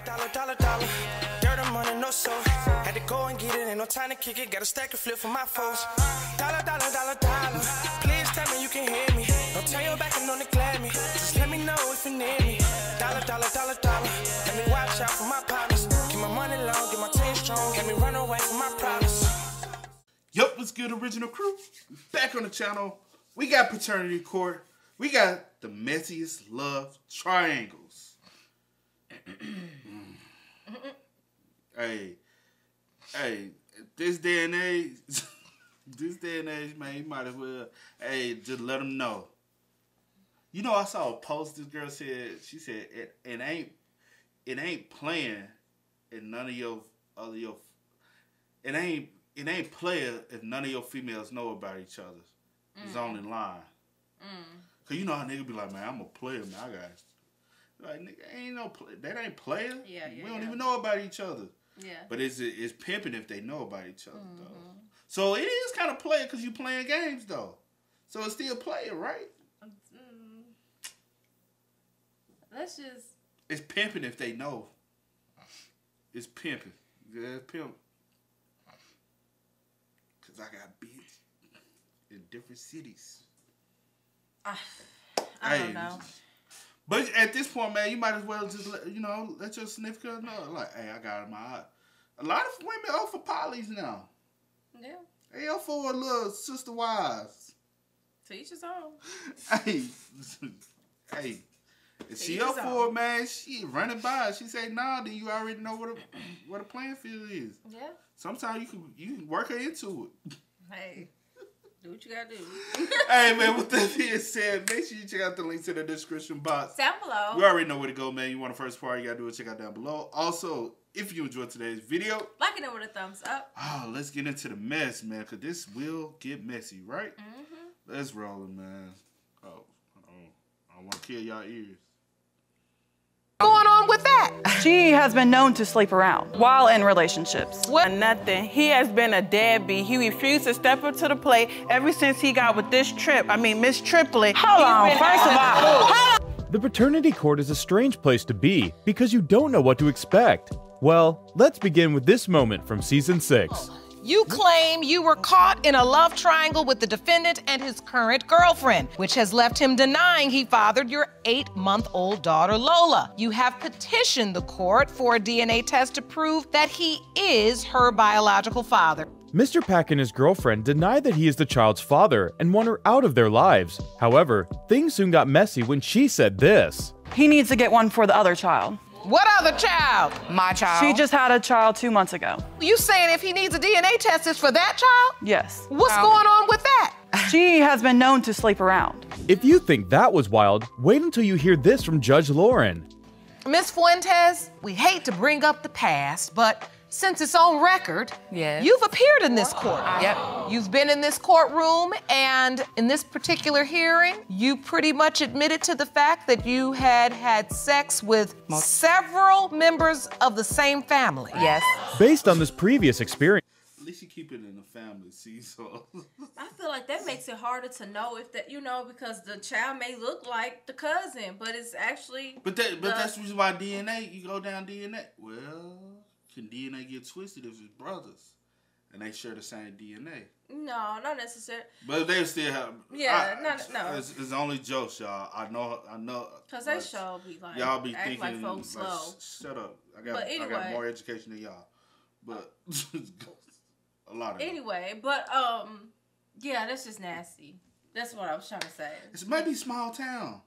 Dollar. Dirt and money, no soul. Had to go and get it, ain't no time to kick it. Got a stack to flip for my foes. Dollar. Please tell me you can hear me. Don't turn your back and don't neglect me. Just let me know if you need me. Dollar. Let me watch out for my partners. Keep my money long, get my team strong. Let me run away from my problems. Yup, what's good, original crew? Back on the channel. We got Paternity Court. We got the messiest love triangles. Hey, this day and age, man, you might as well, just let them know. You know, I saw a post this girl said, she said, it ain't playing in none of your it ain't player if none of your females know about each other. It's only line. Cause you know how niggas be like, man, I'm a player, man. I got like, nigga, ain't no play. That ain't player. Yeah. We don't even know about each other. Yeah. But it's pimping if they know about each other, though. So it is kind of player because you playing games, though. So it's still player, right? Let's just. It's pimping if they know. It's pimping. Yeah, it's pimp. Cause I got bitch in different cities. I don't know. But at this point, man, you might as well just let your significant know. Like, hey, I got my. A lot of women offer polys now. Yeah. They offer little sister wives. To each his own. Hey. If she up for it, man, she running by. She say, nah, then you already know what a playing field is. Yeah. Sometimes you can work her into it. Hey. Do what you gotta do. Hey, man, with that being said, make sure you check out the links in the description box. Down below. We already know where to go, man. You want the first part, you gotta do it, check out down below. Also, if you enjoyed today's video, like it with a thumbs up. Oh, let's get into the mess, man, because this will get messy, right? Let's roll it, man. I don't want to kill y'all ears. Going on with that? She has been known to sleep around while in relationships. What? Nothing. He has been a deadbeat. He refused to step up to the plate ever since he got with this Miss Triplet. Hold on, first of all. The paternity court is a strange place to be because you don't know what to expect. Well, let's begin with this moment from season 6. You claim you were caught in a love triangle with the defendant and his current girlfriend, which has left him denying he fathered your 8-month-old daughter, Lola. You have petitioned the court for a DNA test to prove that he is her biological father. Mr. Pack and his girlfriend denied that he is the child's father and want her out of their lives. However, things soon got messy when she said this. He needs to get one for the other child. What other child? My child. She just had a child 2 months ago. You saying if he needs a DNA test, it's for that child? Yes. What's going on with that? She has been known to sleep around. If you think that was wild, wait until you hear this from Judge Lauren. Miss Fuentes, we hate to bring up the past, but since it's on record, you've appeared in this court. Yep. You've been in this courtroom, and in this particular hearing, you pretty much admitted to the fact that you had sex with several members of the same family. Yes. Based on this previous experience. At least you keep it in the family, see, so. I feel like that makes it harder to know if that, because the child may look like the cousin, but it's actually. But that's the reason why DNA, you go down DNA. Well, can DNA get twisted if it's brothers and they share the same DNA? No, not necessarily. But they still have. Yeah, no. It's only jokes, y'all. I know. Cause they sure be like, y'all be act thinking like folks slow. Shut up. I got more education than y'all, but a lot of. Anyway, but yeah, that's just nasty. That's what I was trying to say. It might be small town.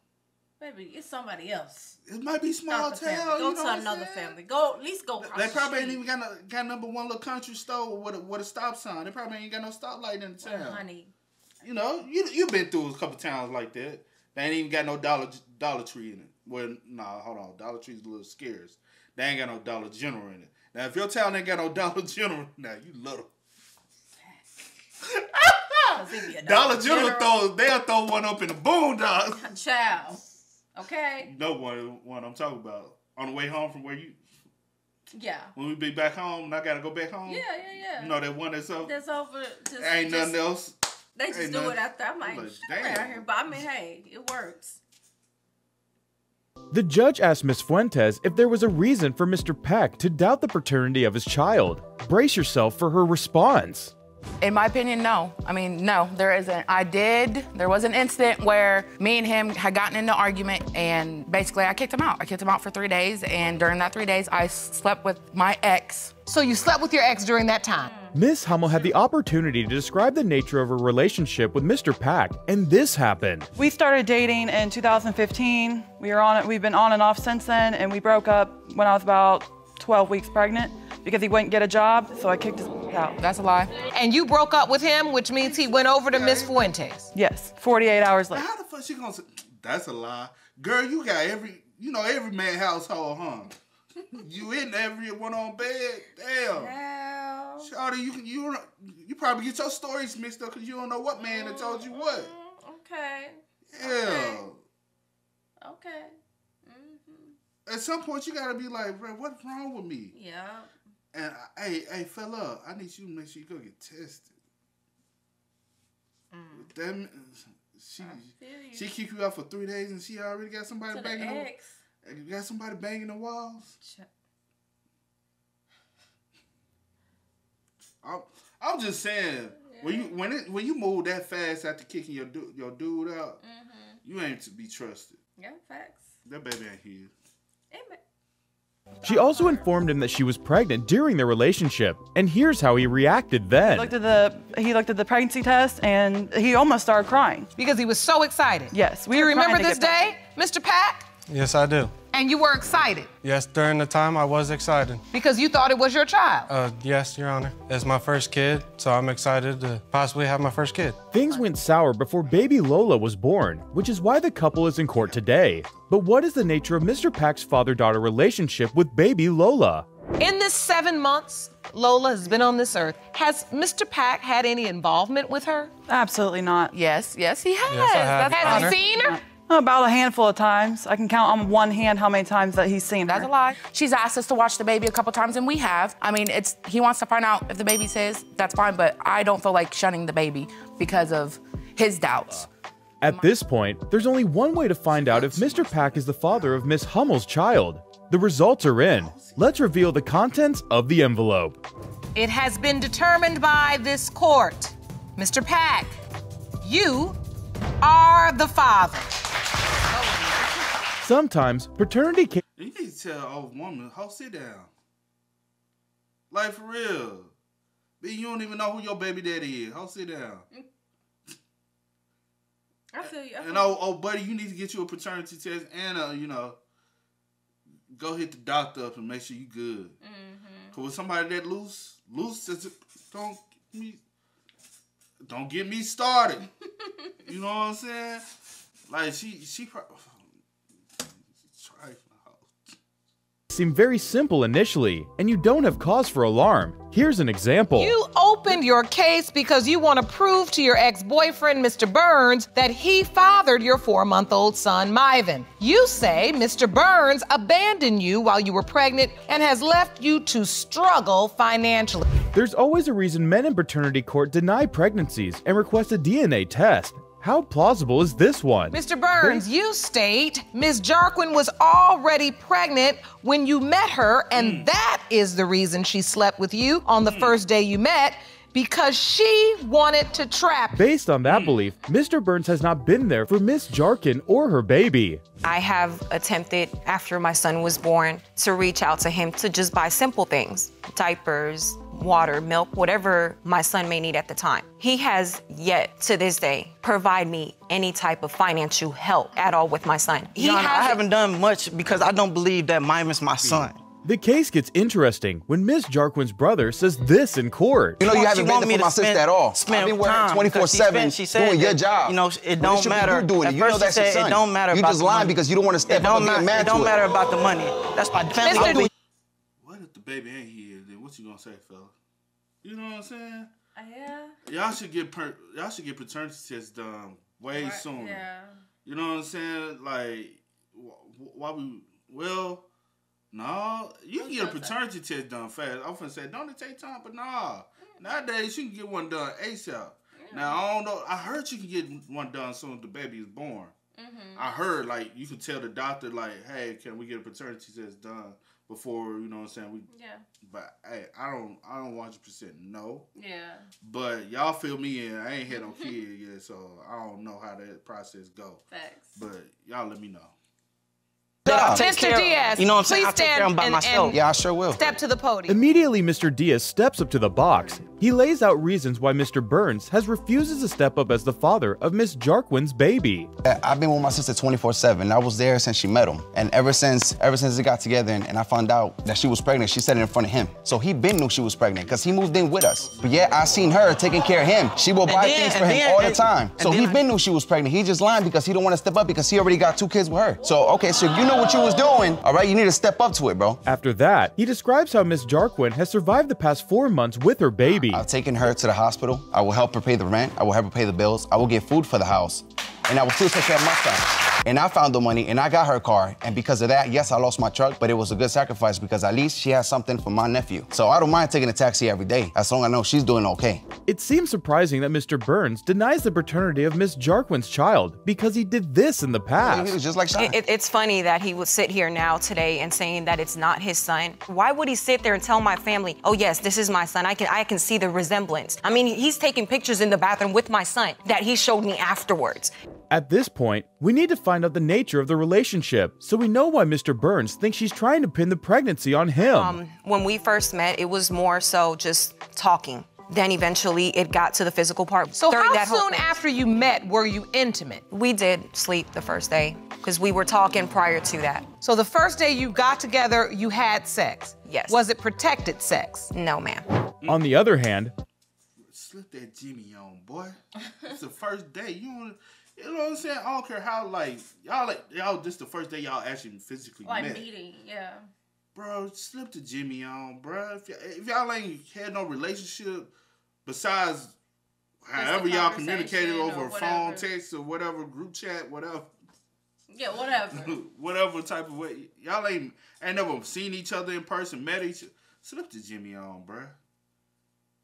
Maybe it's somebody else. It might be small town. Go to another family. At least go across They probably the ain't street. even got number one little country store with a stop sign. They probably ain't got no stoplight in the town. Well, honey. You've been through a couple towns like that. They ain't even got no Dollar Tree in it. Well, nah, hold on. Dollar Tree's a little scarce. They ain't got no Dollar General in it. Now, if your town ain't got no Dollar General, now you little. Dollar General they'll throw one up in the boondocks. Child. Okay. You know one I'm talking about. On the way home from where you. Yeah. When we be back home and I gotta go back home. Yeah. You know that one that's over. That's over. Ain't nothing else. They just do it after. I'm like, damn. around here, but I mean, hey, it works. The judge asked Ms. Fuentes if there was a reason for Mr. Pack to doubt the paternity of his child. Brace yourself for her response. In my opinion, no. I mean, no, there isn't. There was an incident where me and him had gotten in an argument, and basically I kicked him out. I kicked him out for 3 days, and during that 3 days, I slept with my ex. So you slept with your ex during that time? Ms. Hummel had the opportunity to describe the nature of her relationship with Mr. Pack, and this happened. We started dating in 2015. We've been on and off since then, and we broke up when I was about 12 weeks pregnant because he wouldn't get a job, so I kicked his out. That's a lie. And you broke up with him, which means he went over to Miss Fuentes. Yes, 48 hours later. How the fuck she gonna say, that's a lie? Girl, you got every man household, huh? You in every one on bed? Damn. Wow. Shawty, you probably get your stories mixed up because you don't know what man that told you what. Okay. Yeah. Okay. At some point, you gotta be like, bro, what's wrong with me? Yeah. And hey, fella, I need you to make sure you go get tested. That she kicked you out for 3 days and she already got somebody banging. You got somebody banging the walls. I'm just saying, when you move that fast after kicking your dude out, you ain't to be trusted. Yeah, facts. That baby ain't here. She also informed him that she was pregnant during their relationship, and here's how he reacted then. He looked at the pregnancy test, and he almost started crying. Because he was so excited. Yes. Do you remember this day, Mr. Pack? Yes, I do. And you were excited? Yes, during the time I was excited. Because you thought it was your child? Yes, Your Honor. It's my first kid, so I'm excited to possibly have my first kid. Things went sour before baby Lola was born, which is why the couple is in court today. But what is the nature of Mr. Pack's father-daughter relationship with baby Lola? In this 7 months Lola has been on this earth, has Mr. Pack had any involvement with her? Absolutely not. Yes, he has. Yes, I have. Has he seen her? About a handful of times. I can count on one hand how many times that he's seen her. That's a lie. She's asked us to watch the baby a couple times, and we have. I mean, he wants to find out if the baby's his, that's fine, but I don't feel like shunning the baby because of his doubts. At this point, there's only one way to find out if Mr. Pack is the father of Miss Hummel's child. The results are in. Let's reveal the contents of the envelope. It has been determined by this court. Mr. Pack, you are the father. Sometimes paternity can... You need to tell an old woman, sit down. Like, for real. You don't even know who your baby daddy is. Sit down. I feel you. And oh, buddy, you need to get you a paternity test and, go hit the doctor up and make sure you good. Cause with somebody that loose, don't get me started. You know what I'm saying? Like she probably seem very simple initially, and you don't have cause for alarm. Here's an example. You opened your case because you want to prove to your ex-boyfriend, Mr. Burns, that he fathered your 4-month-old son, Myvan. You say Mr. Burns abandoned you while you were pregnant and has left you to struggle financially. There's always a reason men in paternity court deny pregnancies and request a DNA test. How plausible is this one? Mr. Burns, you state Ms. Jarquin was already pregnant when you met her, and that is the reason she slept with you on the first day you met, because she wanted to trap you. Based on that belief, Mr. Burns has not been there for Miss Jarquin or her baby. I have attempted, after my son was born, to reach out to him to just buy simple things, diapers, water, milk, whatever my son may need at the time. He has yet to this day provide me any type of financial help at all with my son. I haven't done much because I don't believe that Myvan's my son. The case gets interesting when Miss Jarquin's brother says this in court. You know, you haven't been there for my sister at all. I've been working 24/7 doing your job. You know, it don't matter. You're doing it. You know that's your son. It don't matter about the money. You just lying because you don't want to step up and be a man to it. It don't matter about the money. That's my family. What if the baby ain't here? Then what you gonna say, fella? You know what I'm saying? Yeah. Y'all should get paternity tests done way sooner. Yeah. You know what I'm saying? Like, why we? Well, no, you can get a paternity test done fast. I'm finna say, don't it take time? But nah, nowadays you can get one done ASAP. Now I don't know. I heard you can get one done as soon as the baby is born. I heard, like, you could tell the doctor, like, hey, can we get a paternity test done before, you know what I'm saying? But, hey, I don't 100% know. Yeah. But y'all fill me in. I ain't had no kid yet, so I don't know how that process go. Facts. But y'all let me know. Mr. Diaz, you know what I'm saying? please I'll take care of stand him by myself. Yeah, I sure will. Step to the podium. Immediately, Mr. Diaz steps up to the box. He lays out reasons why Mr. Burns has refuses to step up as the father of Miss Jarquin's baby. I've been with my sister 24/7. I was there since she met him. And ever since they got together and I found out that she was pregnant, she said it in front of him. So he been knew she was pregnant because he moved in with us. But yeah, I seen her taking care of him. She will buy things for him all the time. So he been knew she was pregnant. He just lying because he don't want to step up because he already got 2 kids with her. So, okay, so if you know what you was doing, all right, you need to step up to it, bro. After that, he describes how Miss Jarquin has survived the past 4 months with her baby. I've taken her to the hospital. I will help her pay the rent. I will help her pay the bills. I will get food for the house. And I will still take care of my son. And I found the money and I got her car. And because of that, yes, I lost my truck, but it was a good sacrifice because at least she has something for my nephew. So I don't mind taking a taxi every day as long as I know she's doing okay. It seems surprising that Mr. Burns denies the paternity of Miss Jarquin's child because he did this in the past. He was just like Sean. It's funny that he would sit here now today and saying that it's not his son. Why would he sit there and tell my family, oh yes, this is my son. I can see the resemblance. I mean, he's taking pictures in the bathroom with my son that he showed me afterwards. At this point, we need to find out the nature of the relationship so we know why Mr. Burns thinks she's trying to pin the pregnancy on him. When we first met, it was more so just talking. Then eventually it got to the physical part. So how soon after you met were you intimate? We did sleep the first day because we were talking prior to that. So the first day you got together, you had sex? Yes. Was it protected sex? No, ma'am. On the other hand, slip that Jimmy on, boy. It's the first day. You know what I'm saying? I don't care how, y'all just the first day y'all actually physically met. Meeting, yeah. Bro, slip the Jimmy on, bro. If y'all ain't had no relationship besides however y'all communicated over phone, text, or whatever, group chat, whatever. Yeah, whatever. Whatever type of way. Y'all ain't never seen each other in person, met each other. Slip the Jimmy on, bro.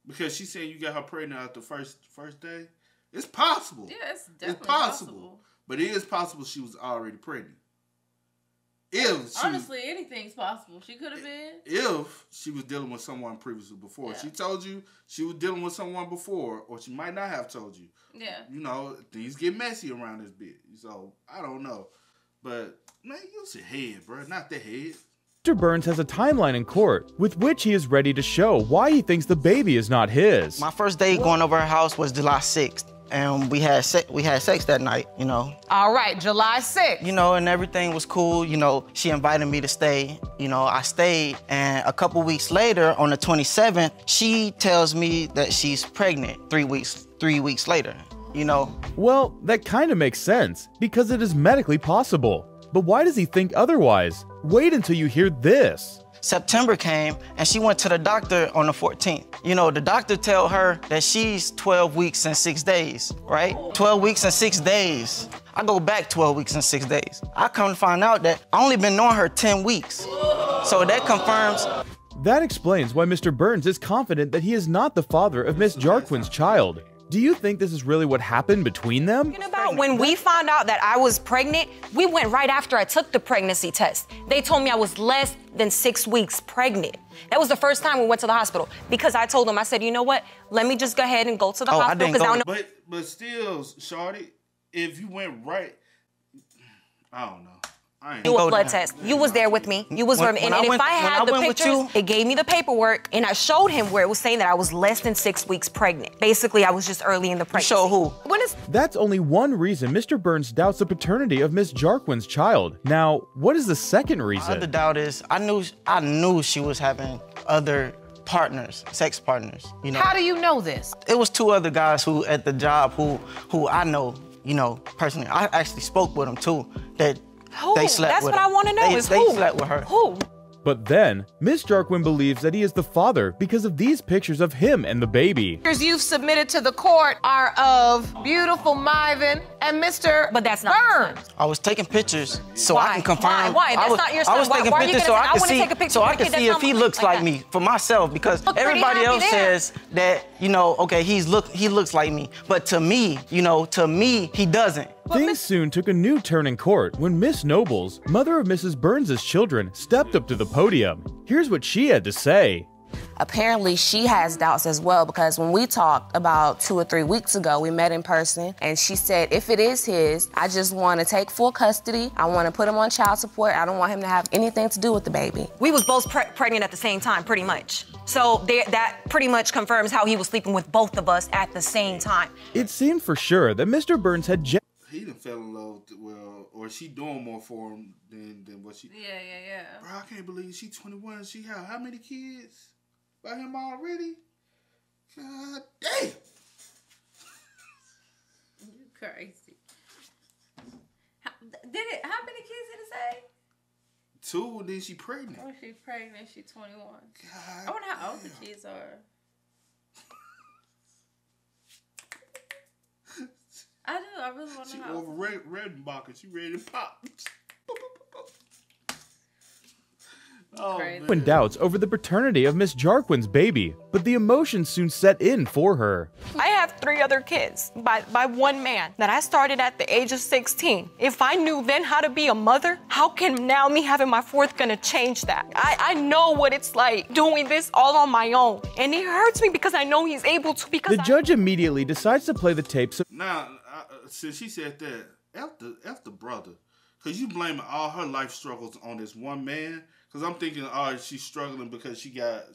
Because she's saying you got her pregnant after the first day. It's possible. Yeah, it's definitely possible. But it is possible she was already pregnant. Honestly, anything's possible. She could have been. If she was dealing with someone previously before. Yeah. She told you she was dealing with someone before, or she might not have told you. Yeah. You know, things get messy around this bit. So, I don't know. But, man, use your head, bro. Not the head. Mr. Burns has a timeline in court with which he is ready to show why he thinks the baby is not his. My first day going over her house was July 6th. And we had sex that night, you know. All right, July 6th. You know, and everything was cool. You know, she invited me to stay. You know, I stayed. And a couple weeks later, on the 27th, she tells me that she's pregnant 3 weeks later, you know. Well, that kind of makes sense because it is medically possible. But why does he think otherwise? Wait until you hear this. September came and she went to the doctor on the 14th. You know, the doctor tell her that she's 12 weeks and 6 days, right? 12 weeks and 6 days. I go back 12 weeks and 6 days. I come to find out that I only been knowing her 10 weeks. So that confirms. That explains why Mr. Burns is confident that he is not the father of Miss Jarquin's child. Do you think this is really what happened between them? When we found out that I was pregnant, we went right after I took the pregnancy test. They told me I was less than 6 weeks pregnant. That was the first time we went to the hospital because I told them, I said, you know what? Let me just go ahead and go to the hospital because I don't know. But still, shorty, if you went right, I don't know. Do a blood test. You was there with me. You was and if I had the pictures, it gave me the paperwork, and I showed him where it was saying that I was less than 6 weeks pregnant. Basically, I was just early in the pregnancy. Show who? That's only one reason Mr. Burns doubts the paternity of Miss Jarquin's child. Now, what is the second reason? My other doubt is I knew she was having other partners, sex partners. You know. How do you know this? It was 2 other guys who at the job who I know, you know, personally. I actually spoke with them too. Who? They slept That's with what her. I want to know is who? They slept with her. Who? But then, Miss Jarquin believes that he is the father because of these pictures of him and the baby. Pictures you've submitted to the court are of beautiful Myvan and Mr. But that's not Burns. I was taking pictures so I can confirm. Why? That's not your son. I was taking pictures so I can see if he looks like me for myself because everybody else says that, you know, okay, he looks like me. But to me, you know, he doesn't. Things soon took a new turn in court when Miss Nobles, mother of Mrs. Burns' children, stepped up to the podium. Here's what she had to say. Apparently, she has doubts as well, because when we talked about 2 or 3 weeks ago, we met in person, and she said, if it is his, I just want to take full custody. I want to put him on child support. I don't want him to have anything to do with the baby. We was both pregnant at the same time, pretty much. So that pretty much confirms how he was sleeping with both of us at the same time. It seemed for sure that Mr. Burns had he done fell in love or she doing more for him than what she. Yeah. Bro, I can't believe she 21. She had how many kids by him already? God damn. You crazy. How many kids did it say? 2, and then she pregnant. Oh, she's pregnant. She's 21. God I wonder how old damn. the kids are. I do. I really want to know. She over Redenbacher. She ready to pop. Oh, when doubts over the paternity of Miss Jarquin's baby, but the emotions soon set in for her. I have 3 other kids by one man that I started at the age of 16. If I knew then how to be a mother, how can now me having my 4th gonna change that? I know what it's like doing this all on my own. And it hurts me because I know he's able to. Because The judge immediately decides to play the tapes of Now, since she said that, F the brother. Because you blaming all her life struggles on this one man. Because I'm thinking, oh, she's struggling because she got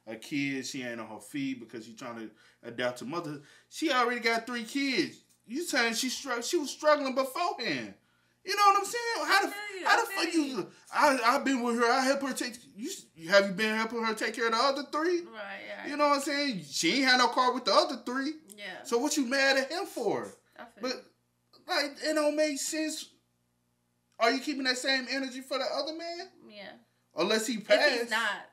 a kid. She ain't on her feet because she's trying to adapt to mother. She already got 3 kids. You saying she was struggling beforehand. You know what I'm saying? How the fuck you? I've been with her. I help her take. Have you been helping her take care of the other 3? Right. You know what I'm saying? She ain't had no car with the other 3. Yeah. So what you mad at him for? But like, it don't make sense. Are you keeping that same energy for the other man? Yeah. Unless he passed. If he's not.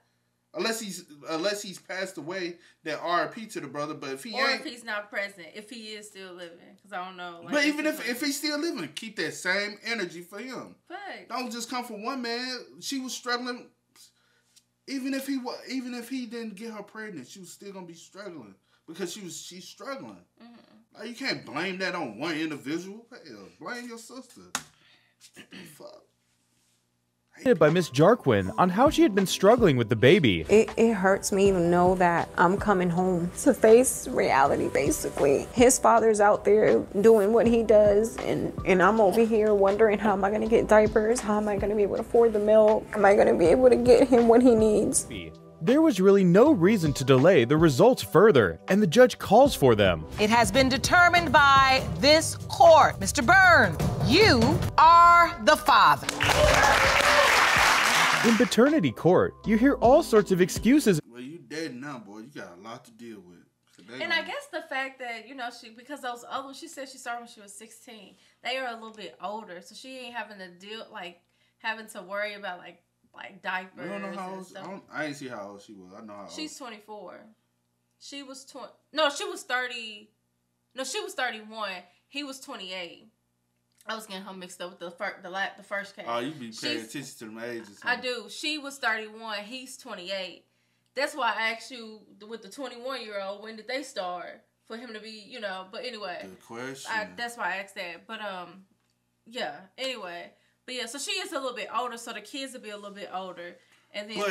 Unless he's passed away, then RIP to the brother. But if he or ain't, if he's not present, if he is still living, because I don't know. Like, but even if he's still living, keep that same energy for him. Right. Don't just come from one man. She was struggling. Even if he didn't get her pregnant, she was still gonna be struggling because she's struggling. Mm-hmm. Like, you can't blame that on one individual. Hell, blame your sister. Fuck. by Miss Jarquin on how she had been struggling with the baby. It hurts me to know that I'm coming home to face reality, basically. His father's out there doing what he does, and I'm over here wondering, how am I gonna get diapers? How am I gonna be able to afford the milk? Am I gonna be able to get him what he needs? There was really no reason to delay the results further, and the judge calls for them. It has been determined by this court. Mr. Byrne, you are the father. In paternity court, you hear all sorts of excuses. Well, you dead now, boy. You got a lot to deal with. And I guess the fact that, you know, because those other, she said she started when she was 16. They are a little bit older, so she ain't having to having to worry about like diapers. I don't know how and old. stuff. I didn't see how old she was. I know how old. She's 24. She was 20. No, she was 30. No, she was 31. He was 28. I was getting her mixed up with the first case. Oh, you be paying attention to them ages. I do. She was 31. He's 28. That's why I asked you with the 21-year-old, when did they start for him to be, you know? But anyway, good question. That's why I asked that. But yeah. Anyway, but yeah. So she is a little bit older, so the kids will be a little bit older. And then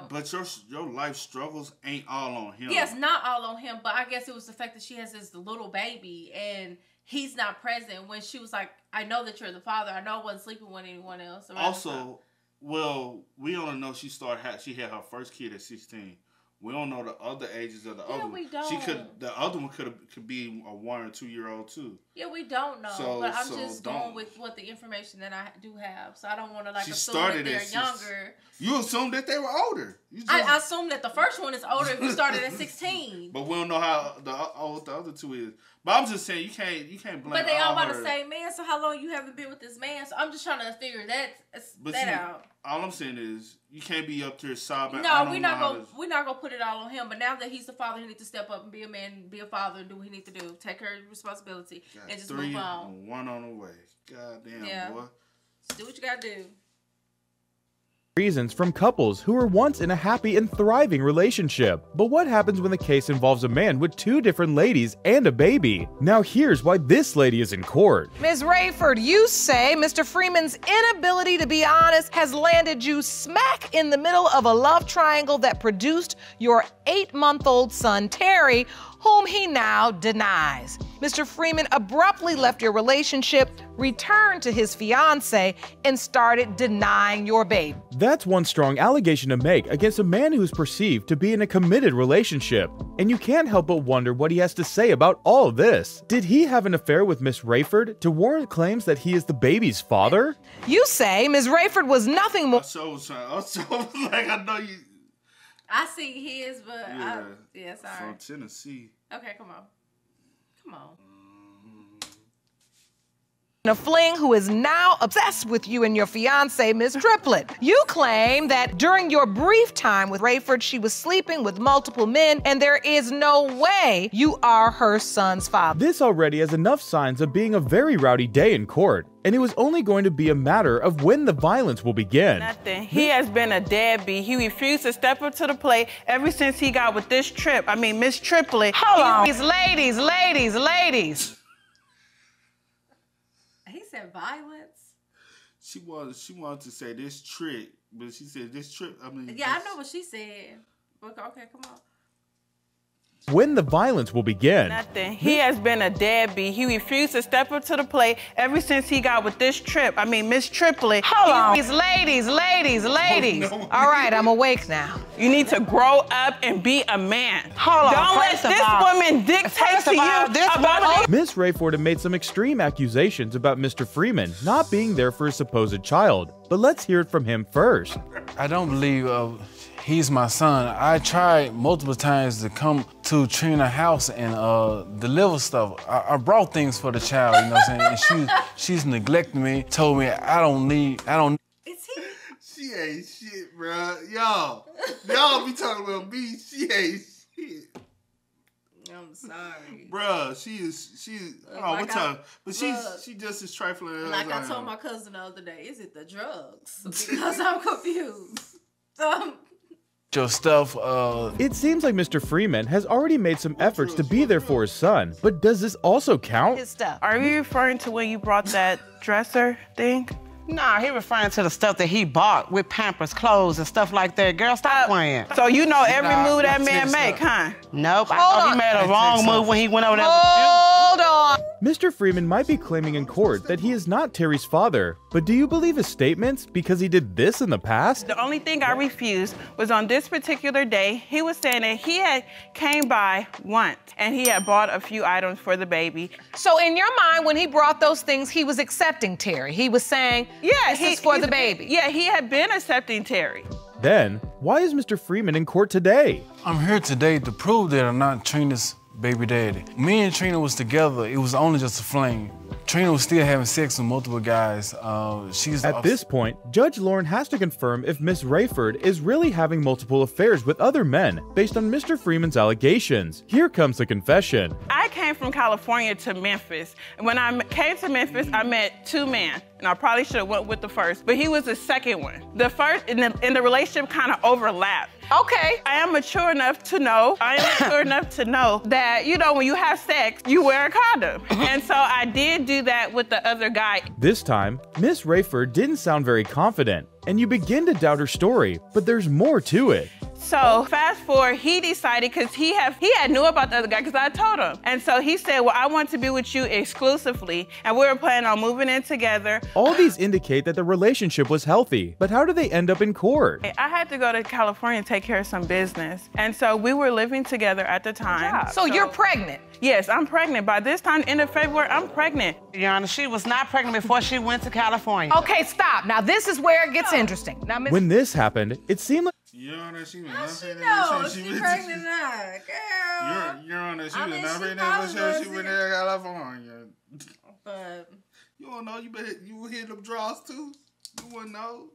but your life struggles ain't all on him. Yes, not all on him, but I guess it was the fact that she has this little baby and he's not present when she was like, I know that you're the father. I know I wasn't sleeping with anyone else. Also, well, we only know she had her first kid at 16. We don't know the other ages of the other one. We don't. The other one could be a 1 or 2 year old too. Yeah, we don't know. But I'm just going with what the information that I do have. So I don't want to assume that they're younger. You assume that they were older. I assume that the first one is older if you started at 16. But we don't know how old the other two is. But I'm just saying you can't blame. But they all by the same man. So how long you haven't been with this man? So I'm just trying to figure that out. All I'm saying is you can't be up there sobbing. No, we're not gonna put it all on him. But now that he's the father, he needs to step up and be a man, be a father, and do what he needs to do. Take her responsibility and just move on. 1 on the way. God damn, boy. Just do what you gotta do. reasons from couples who were once in a happy and thriving relationship. But what happens when the case involves a man with 2 different ladies and a baby? Now here's why this lady is in court. Ms. Rayford, you say Mr. Freeman's inability to be honest has landed you smack in the middle of a love triangle that produced your 8-month-old son, Terry, whom he now denies. Mr. Freeman abruptly left your relationship, returned to his fiancée, and started denying your baby. That's one strong allegation to make against a man who's perceived to be in a committed relationship. And you can't help but wonder what he has to say about all of this. Did he have an affair with Miss Rayford to warrant claims that he is the baby's father? You say Ms. Rayford was nothing more. Like, I know you. I see his, but yeah, sorry. From Tennessee. Okay, come on. Come on. A fling who is now obsessed with you and your fiancée, Ms. Triplett. You claim that during your brief time with Rayford, she was sleeping with multiple men, and there is no way you are her son's father. This already has enough signs of being a very rowdy day in court, and it was only going to be a matter of when the violence will begin. Nothing. He has been a deadbeat. He refused to step up to the plate ever since he got with this trip. I mean, Miss Triplett. Hold on. Ladies. He said violence. She wanted to say this trick, but she said this trip. I mean, yeah, I know what she said. Okay, come on. When the violence will begin. Nothing. He has been a deadbeat. He refused to step up to the plate ever since he got with this trip. I mean, Miss Triplett. Hold on. Ladies. Oh, no. All right, I'm awake now. You need to grow up and be a man. Hold on. Don't let this woman dictate to you about Miss Rayford had made some extreme accusations about Mr. Freeman not being there for his supposed child. But let's hear it from him first. I don't believe he's my son. I tried multiple times to come to Trina's house and deliver stuff. I brought things for the child, you know what I'm saying? And she's neglecting me, told me I don't. Is he? She ain't shit, bro. Y'all be talking about me. She ain't shit. I'm sorry, bro. She's she just as trifling as like I told my cousin the other day. Is it the drugs? Because I'm confused. Your stuff, It seems like Mr. Freeman has already made some efforts to be there for his son, but does this also count? His stuff. Are you referring to when you brought that dresser thing? Nah, he referring to the stuff that he bought with Pampers, clothes, and stuff like that. Girl, stop playing. So you know every move that man make, huh? Nope, I thought he made a wrong move when he went over there with you. Hold on. Mr. Freeman might be claiming in court that he is not Terry's father, but do you believe his statements because he did this in the past? The only thing I refused was on this particular day, he was saying that he had came by once and he had bought a few items for the baby. So in your mind, when he brought those things, he was accepting Terry. He was saying, yeah, this is for the baby. Yeah, he had been accepting Terry. Then, why is Mr. Freeman in court today? I'm here today to prove that I'm not Trina's baby daddy. Me and Trina was together. It was only just a fling. Trina was still having sex with multiple guys. At this point, Judge Lauren has to confirm if Miss Rayford is really having multiple affairs with other men based on Mr. Freeman's allegations. Here comes the confession. I came from California to Memphis. And when I came to Memphis, I met 2 men. And I probably should have went with the first, but he was the second one. The first, and the relationship kind of overlapped. Okay. I am mature enough to know that, you know, when you have sex, you wear a condom. And so I did do that with the other guy. This time, Miss Rayford didn't sound very confident, and you begin to doubt her story, but there's more to it. So fast forward, he decided, because he had knew about the other guy because I told him. And so he said, well, I want to be with you exclusively. And we were planning on moving in together. All these indicate that the relationship was healthy, but how did they end up in court? I had to go to California and take care of some business. And so we were living together at the time. So you're pregnant? Yes, I'm pregnant. By this time, end of February, I'm pregnant. Your Honor, she was not pregnant before she went to California. Okay, stop. Now this is where it gets interesting. Now, when this happened, it seemed like Your Honor, she was How not she pregnant. know she's pregnant now, girl? Your Honor, she I was mean, not she pregnant probably before she was went to California. But you don't know, you were hitting them draws too. You wouldn't know.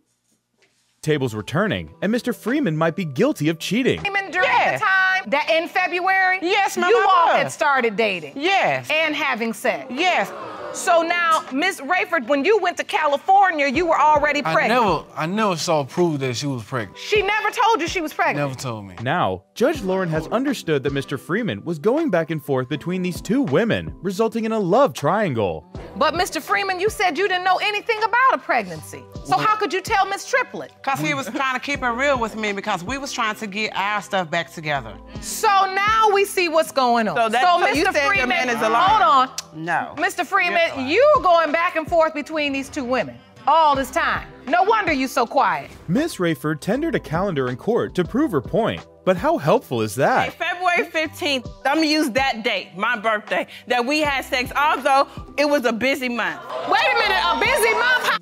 tables were turning, and Mr. Freeman might be guilty of cheating. During the time that in February, yes, ma'am, you all had started dating. Yes. And having sex. Yes. So now, Miss Rayford, when you went to California, you were already pregnant. I never saw proof that she was pregnant. She never told you she was pregnant? Never told me. Now, Judge Lauren has understood that Mr. Freeman was going back and forth between these two women, resulting in a love triangle. But Mr. Freeman, you said you didn't know anything about a pregnancy. So how could you tell Miss Triplet? Because he was trying to keep it real with me because we was trying to get our stuff back together. So now we see what's going on. So Mr. Freeman, hold on. No. Mr. Freeman, you going back and forth between these two women all this time. No wonder you so quiet. Miss Rayford tendered a calendar in court to prove her point. But how helpful is that? Hey, February 15th, I'm gonna use that date, my birthday, that we had sex, although it was a busy month. Wait a minute, a busy month?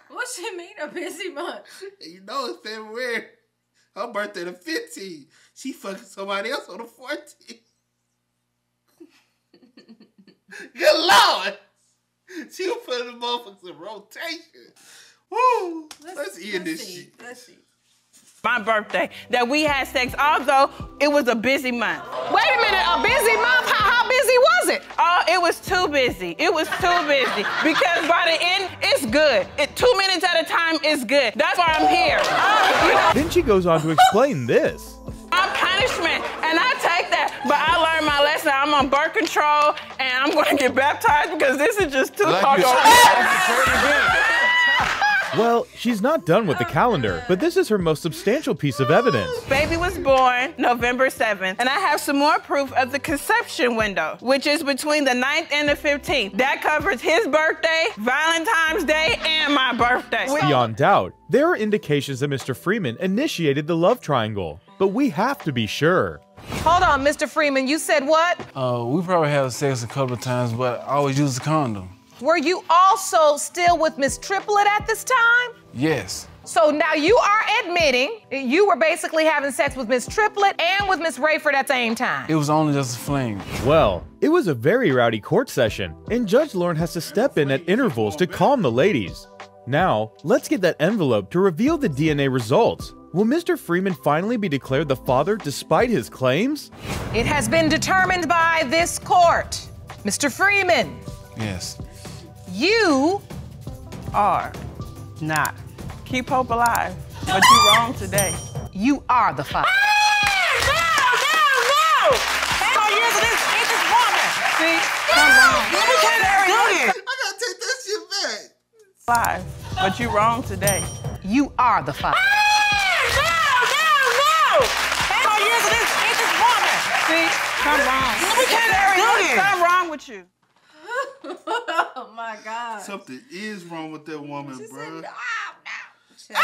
What she mean, a busy month? You know it's February. Her birthday the 15th. She fucking somebody else on the 14th. Good Lord. She was putting the motherfuckers in rotation. Woo. Let's end this shit. Let's see. My birthday, that we had sex, although it was a busy month. Wait a minute, a busy month? How busy was it? Oh, it was too busy. It was too busy. Because by the end, it's good. 2 minutes at a time is good. That's why I'm here. Then she goes on to explain this. I'm punishment, and I take that. But I learned my lesson. I'm on birth control, and I'm going to get baptized because this is just too hard. Well, she's not done with the calendar, but this is her most substantial piece of evidence. Baby was born November 7th, and I have some more proof of the conception window, which is between the 9th and the 15th. That covers his birthday, Valentine's Day, and my birthday. Beyond doubt, there are indications that Mr. Freeman initiated the love triangle, but we have to be sure. Hold on, Mr. Freeman, you said what? We probably had sex a couple of times, but I always use a condom. Were you also still with Miss Triplet at this time? Yes. So now you are admitting you were basically having sex with Miss Triplet and with Miss Rayford at the same time. It was only just a fling. Well, it was a very rowdy court session, and Judge Lauren has to step in at intervals to calm the ladies. Now, let's get that envelope to reveal the DNA results. Will Mr. Freeman finally be declared the father despite his claims? It has been determined by this court. Mr. Freeman. Yes. You are not. Keep hope alive, but you're wrong today. You are the father. No! How years of this woman? See? We can't do this. I gotta take that shit back. Alive, but you're wrong today. You are the father. No! How years of this woman? See? Something wrong. We can't do this. Something wrong with you. Oh my God. Something is wrong with that woman, She bro. said, No!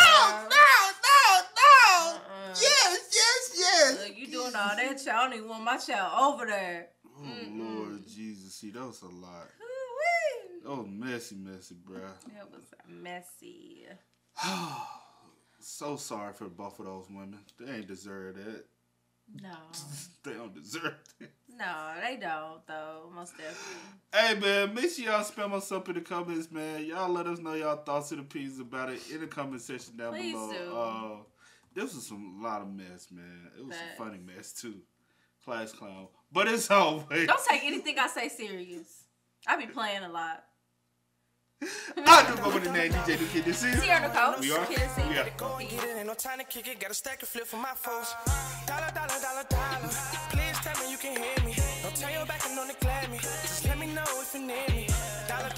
Yes. Look, you doing all that, child. I don't even want my child over there. Oh, Lord Jesus. See, that was a lot. Oh, messy, bro. That was messy. So sorry for both of those women. They ain't deserve that. No. They don't deserve it. No, they don't, though. Most definitely. Hey, man, make sure y'all spam us up in the comments, man. Y'all let us know y'all thoughts and opinions about it in the comment section down Please below. This was a lot of mess, man. It was a funny mess, too. Class clown. But it's always... Don't take anything I say serious. I be playing a lot. I do go with the name DJ New Kid this is. Sierra Nicole. We are. Yeah. Go and get it, ain't no time to kick it. Got a stack of flip for my folks. Dollar. Please tell me you can hear me. Don't turn your back and don't neglect me. Just let me know if you need me. Dollar.